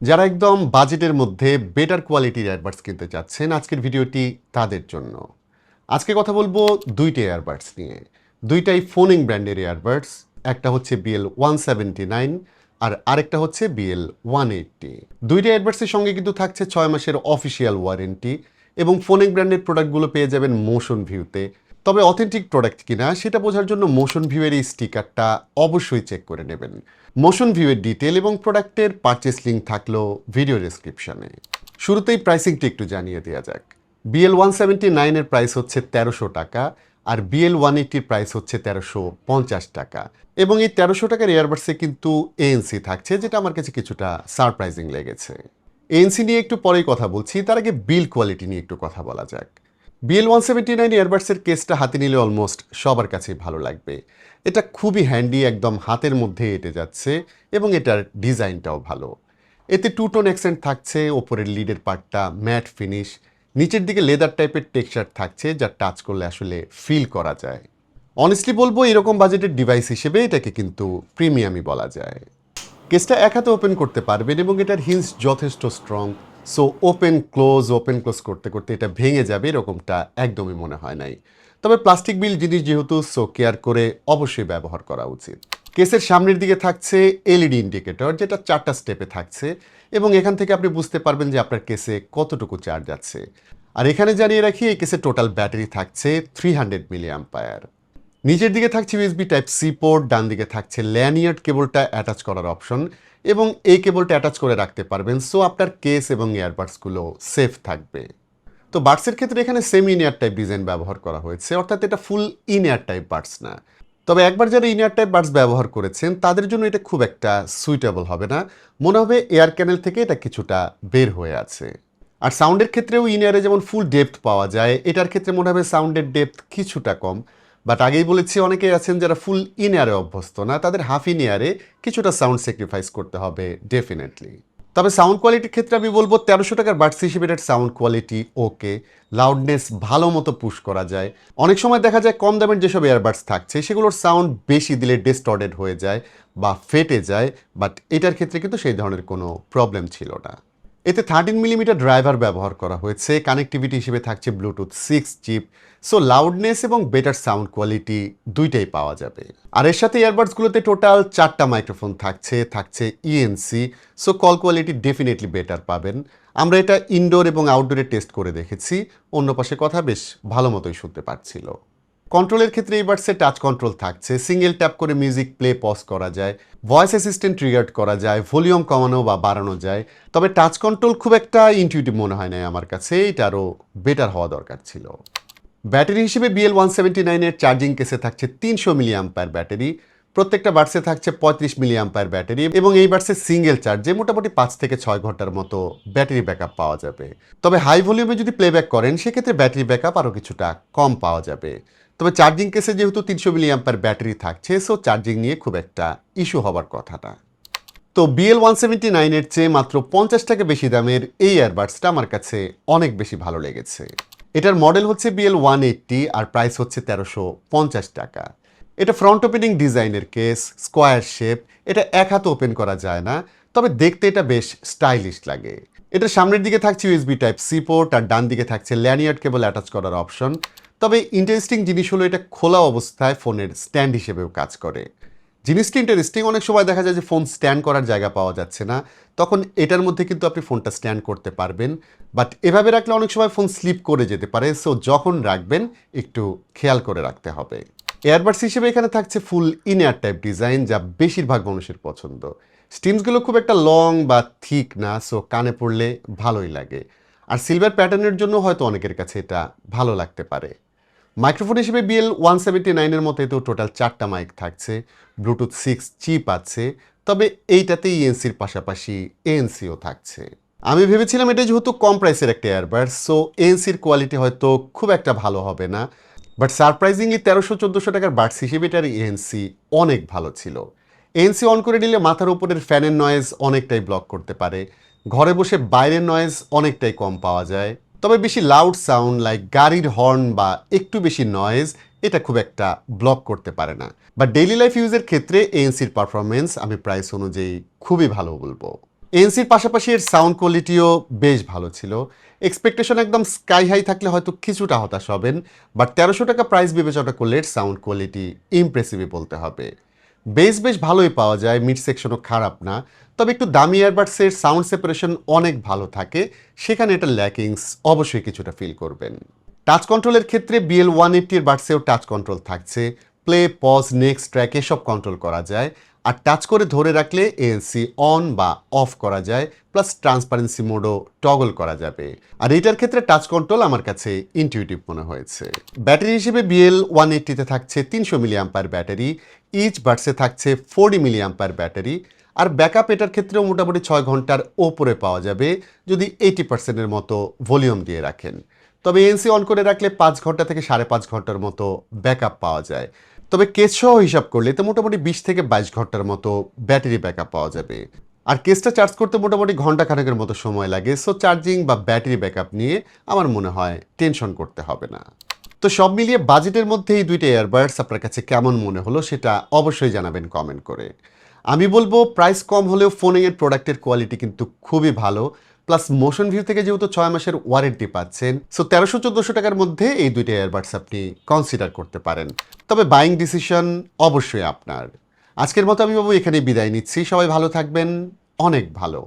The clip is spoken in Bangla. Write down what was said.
যারা একদম বাজেটের মধ্যে বেটার কোয়ালিটির এয়ারবাডস কিনতে চাচ্ছেন আজকের ভিডিওটি তাদের জন্য। আজকে কথা বলবো দুইটা এয়ারবাডস নিয়ে, দুইটাই ফোনিং ব্র্যান্ডের এয়ারবাডস। একটা হচ্ছে BL-179 আর আরেকটা হচ্ছে BL-180। দুইটা এয়ারবাডসের সঙ্গে কিন্তু থাকছে 6 মাসের অফিসিয়াল ওয়ারেন্টি এবং ফোনিং ব্র্যান্ডের প্রোডাক্টগুলো পেয়ে যাবেন মোশন ভিউতে। তবে অথেন্টিক প্রোডাক্ট কিনা সেটা বোঝার জন্য মোশন ভিউয়ের এই স্টিকারটা অবশ্যই চেক করে নেবেন। মোশন ভিউয়ের ডিটেল এবং প্রোডাক্টের পারচেস লিঙ্ক থাকলো ভিডিও ডেসক্রিপশনে। শুরুতেই প্রাইসিংটা একটু জানিয়ে দেওয়া যাক। BL-179 এর প্রাইস হচ্ছে 1300 টাকা আর BL-180 প্রাইস হচ্ছে 1350 টাকা। এবং এই 1300 টাকার এয়ারবাডসে কিন্তু ANC থাকছে, যেটা আমার কাছে কিছুটা সারপ্রাইজিং লেগেছে। ANC নিয়ে একটু পরেই কথা বলছি, তার আগে বিল কোয়ালিটি নিয়ে একটু কথা বলা যাক। BL-179 এয়ারবাডসের কেসটা হাতে নিলে অলমোস্ট সবার কাছেই ভালো লাগবে। এটা খুবই হ্যান্ডি, একদম হাতের মধ্যে এঁটে যাচ্ছে এবং এটার ডিজাইনটাও ভালো। এতে টু টোন অ্যাকসেন্ট থাকছে, ওপরের লিডের পার্টটা ম্যাট ফিনিশ, নিচের দিকে লেদার টাইপের টেক্সচার থাকছে যা টাচ করলে আসলে ফিল করা যায়। অনেস্টলি বলবো এরকম বাজেটের ডিভাইস হিসেবে এটাকে কিন্তু প্রিমিয়ামই বলা যায়। কেসটা এক হাতে ওপেন করতে পারবেন এবং এটার হিন্স যথেষ্ট স্ট্রং। সো ওপেন ক্লোজ করতে করতে এটা ভেঙে যাবে এরকমটা একদমই মনে হয় নাই। তবে প্লাস্টিক বিল জিনিস যেহেতু, সো কেয়ার করে অবশ্যই ব্যবহার করা উচিত। কেসের সামনের দিকে থাকছে এলইডি ইন্ডিকেটর, যেটা 4টা স্টেপে থাকছে এবং এখান থেকে আপনি বুঝতে পারবেন যে আপনার কেসে কতটুকু চার্জ আছে। আর এখানে জানিয়ে রাখি এই কেসে টোটাল ব্যাটারি থাকছে 300 মিলি অ্যাম্পায়ার। নিচের দিকে থাকছে ইউএসবি টাইপ সি পোর্ট, ডান দিকে থাকছে ল্যানিয়ার্ড কেবলটা অ্যাটাচ করার অপশন এবং এই কেবলটা অ্যাটাচ করে রাখতে পারবেন, সো আপনার কেস এবং ইয়ারবাডসগুলো সেফ থাকবে। তো বাডসের ক্ষেত্রে এখানে semi in air type design ব্যবহার করা হয়েছে, অর্থাৎ এটা ফুল ইন এয়ার টাইপ বাডস না। তবে একবার যারা ইন এয়ার টাইপ বাডস ব্যবহার করেছেন তাদের জন্য এটা খুব একটা সুইটেবল হবে না, মনে হবে এয়ার ক্যানেল থেকে এটা কিছুটা বের হয়ে আছে। আর সাউন্ডের ক্ষেত্রেও ইন এয়ারে যেমন ফুল ডেপথ পাওয়া যায়, এটার ক্ষেত্রে মনে হবে সাউন্ডের ডেপথ কিছুটা কম। বাট আগেই বলেছি অনেকেই আছেন যারা ফুল ইন এয়ারে অভ্যস্ত না, তাদের হাফ ইন এয়ারে কিছুটা সাউন্ড স্যাক্রিফাইস করতে হবে ডেফিনেটলি। তবে সাউন্ড কোয়ালিটির ক্ষেত্রে আমি বলবো 1300 টাকার বাডস হিসেবে এটার সাউন্ড কোয়ালিটি ওকে, লাউডনেস ভালো মতো পুশ করা যায়। অনেক সময় দেখা যায় কম দামের যেসব এয়ারবাডস থাকছে সেগুলোর সাউন্ড বেশি দিলে ডিস্টর্টেড হয়ে যায় বা ফেটে যায়, বাট এটার ক্ষেত্রে কিন্তু সেই ধরনের কোনো প্রবলেম ছিল না। এতে 13 মিলিমিটার ড্রাইভার ব্যবহার করা হয়েছে, কানেক্টিভিটি হিসেবে থাকছে ব্লুটুথ 6 চিপ। সো লাউডনেস এবং বেটার সাউন্ড কোয়ালিটি দুইটাই পাওয়া যাবে। আর এর সাথে ইয়ারবাডসগুলোতে টোটাল 4টা মাইক্রোফোন থাকছে ENC. So call quality definitely better পাবেন। আমরা এটা ইনডোর এবং আউটডোরে টেস্ট করে দেখেছি, অন্য পাশে কথা বেশ ভালো মতোই শুনতে পাচ্ছিল। কন্ট্রোলের ক্ষেত্রে এবারসে টাচ কন্ট্রোল থাকছে, সিঙ্গেল ট্যাপ করে মিউজিক প্লে পজ করা যায়, ভয়েস অ্যাসিস্ট্যান্ট ট্রিগার করা যায়, ভলিউম কমানো বা বাড়ানো যায়। তবে টাচ কন্ট্রোল খুব একটা ইনটিউটিভ মনে হয় না আমার কাছে, এটা আরও বেটার হওয়া দরকার ছিল। ব্যাটারি হিসেবে BL-179 এর চার্জিং কেসে থাকছে 300 মিলি অ্যাম্পায়ার ব্যাটারি, প্রত্যেকটা বাডসে থাকছে 35 মিলি অ্যাম্পায়ার ব্যাটারি এবং এই বাডসে সিঙ্গেল চার্জে মোটামুটি 5 থেকে 6 ঘন্টার মতো ব্যাটারি ব্যাকআপ পাওয়া যাবে। তবে হাই ভলিউমে যদি প্লেব্যাক করেন সেক্ষেত্রে ব্যাটারি ব্যাকআপ আরও কিছুটা কম পাওয়া যাবে। তবে চার্জিং কেসে যেহেতু 300 মিলি অ্যাম্পায়ার ব্যাটারি থাকছে, সো চার্জিং নিয়ে খুব একটা ইস্যু হবার কথা না। তো BL-179 এর চেয়ে মাত্র 50 টাকা বেশি দামের এই এয়ারবাডসটা আমার কাছে অনেক বেশি ভালো লেগেছে। এটার মডেল হচ্ছে BL-180 আর প্রাইস হচ্ছে 1350 টাকা। এটা ফ্রন্ট ওপেনিং ডিজাইনের কেস, স্কোয়ার শেপ, এটা এক হাতে ওপেন করা যায় না, তবে দেখতে এটা বেশ স্টাইলিশ লাগে। এটার সামনের দিকে থাকছে ইউএসবি টাইপ সি পোর্ট আর ডান দিকে থাকছে ল্যানিয়ার্ড কেবল অ্যাটাচ করার অপশন। তবে ইন্টারেস্টিং জিনিস হলো এটা খোলা অবস্থায় ফোনের স্ট্যান্ড হিসেবেও কাজ করে। জিনিসটি ইন্টারেস্টিং, অনেক সময় দেখা যায় যে ফোন স্ট্যান্ড করার জায়গা পাওয়া যাচ্ছে না, তখন এটার মধ্যে কিন্তু আপনি ফোনটা স্ট্যান্ড করতে পারবেন। বাট এভাবে রাখলে অনেক সময় ফোন স্লিপ করে যেতে পারে, সো যখন রাখবেন একটু খেয়াল করে রাখতে হবে। এয়ারবাডস হিসেবে এখানে থাকছে ফুল ইন এয়ার টাইপ ডিজাইন, যা বেশিরভাগ মানুষের পছন্দ। স্টিমসগুলো খুব একটা লং বা থিক না, সো কানে পড়লে ভালোই লাগে। আর সিলভার প্যাটার্নের জন্য হয়তো অনেকের কাছে এটা ভালো লাগতে পারে। মাইক্রোফোন হিসেবে BL-179 এর মতো এতেও টোটাল 4টা মাইক থাকছে, ব্লুটুথ 6 চিপ আছে, তবে এইটাতে ইএনসির পাশাপাশি এএনসিও থাকছে। আমি ভেবেছিলাম এটা যেহেতু কম প্রাইসের একটা এয়ারবাডস, সো এএনসির কোয়ালিটি হয়তো খুব একটা ভালো হবে না, বাট সারপ্রাইজিংলি 1300-1400 টাকার বাডস হিসেবে এটার এএনসি অনেক ভালো ছিল। এএনসি অন করে নিলে মাথার উপরের ফ্যানের নয়েজ অনেকটাই ব্লক করতে পারে, ঘরে বসে বাইরের নয়েজ অনেকটাই কম পাওয়া যায়। তবে বেশি লাউড সাউন্ড লাইক গাড়ির হর্ন বা একটু বেশি নয়েজ এটা খুব একটা ব্লক করতে পারে না। বা ডেইলি লাইফ ইউজের ক্ষেত্রে এএনসির পারফরমেন্স আমি প্রাইস অনুযায়ী খুবই ভালো বলবো। এনসির পাশাপাশি এর সাউন্ড কোয়ালিটিও বেশ ভালো ছিল। এক্সপেকটেশন একদম স্কাই হাই থাকলে হয়তো কিছুটা হতাশ হবেন, বাট 1300 টাকা প্রাইস বিবেচনা করলে এর সাউন্ড কোয়ালিটি ইমপ্রেসিভই বলতে হবে। বেশ ভালোই পাওয়া যায়, মিড সেকশনও খারাপ না। তবে একটু দামি ইয়ারবাডসের সাউন্ড সেপারেশন অনেক ভালো থাকে, সেখানে এটা ল্যাকিংস অবশ্যই কিছুটা ফিল করবেন। টাচ কন্ট্রোলের ক্ষেত্রে BL-180 এর বাডসেও টাচ কন্ট্রোল থাকছে, প্লে, পজ, নেক্সট, ট্র্যাক এসব কন্ট্রোল করা যায়। আর টাচ করে ধরে রাখলে ANC অন বা অফ করা যায়, প্লাস ট্রান্সপারেন্সি মোডও টগল করা যাবে। আর এটার ক্ষেত্রে টাচ কন্ট্রোল আমার কাছে ইনটিউটিভ মনে হয়েছে। ব্যাটারি হিসেবে BL-180-তে থাকছে 300 mAh ব্যাটারি, ইচ বাডসে থাকছে 40 mAh ব্যাটারি। আর ব্যাকআপ এটার ক্ষেত্রেও মোটামুটি 6 ঘন্টার ওপরে পাওয়া যাবে যদি 80%-এর মতো ভলিউম দিয়ে রাখেন। তবে ANC অন করে রাখলে 5 ঘন্টা থেকে 5.5 ঘন্টার মতো ব্যাকআপ পাওয়া যায়। তবে কেস সহ হিসাব করলে তো মোটামুটি 20 থেকে 22 ঘন্টার মতো ব্যাটারি ব্যাকআপ পাওয়া যাবে। আর কেসটা চার্জ করতে মোটামুটি ঘন্টা খানেকের মতো সময় লাগে, সো চার্জিং বা ব্যাটারি ব্যাকআপ নিয়ে আমার মনে হয় টেনশন করতে হবে না। তো সব মিলিয়ে বাজেটের মধ্যে এই দুইটা ইয়ারবাডস আপনার কাছে কেমন মনে হলো সেটা অবশ্যই জানাবেন কমেন্ট করে। আমি বলবো প্রাইস কম হলেও ফোনের প্রোডাক্টের কোয়ালিটি কিন্তু খুবই ভালো, প্লাস মোশন ভিউ থেকে যেহেতু 6 মাসের ওয়ারেন্টি পাচ্ছেন, সো 1300-1400 টাকার মধ্যে এই দুইটা ইয়ারবাডস আপনি কনসিডার করতে পারেন। তবে বাইং ডিসিশন অবশ্যই আপনার। আজকের মতো আমি বাবু এখানেই বিদায় নিচ্ছি। সবাই ভালো থাকবেন, অনেক ভালো।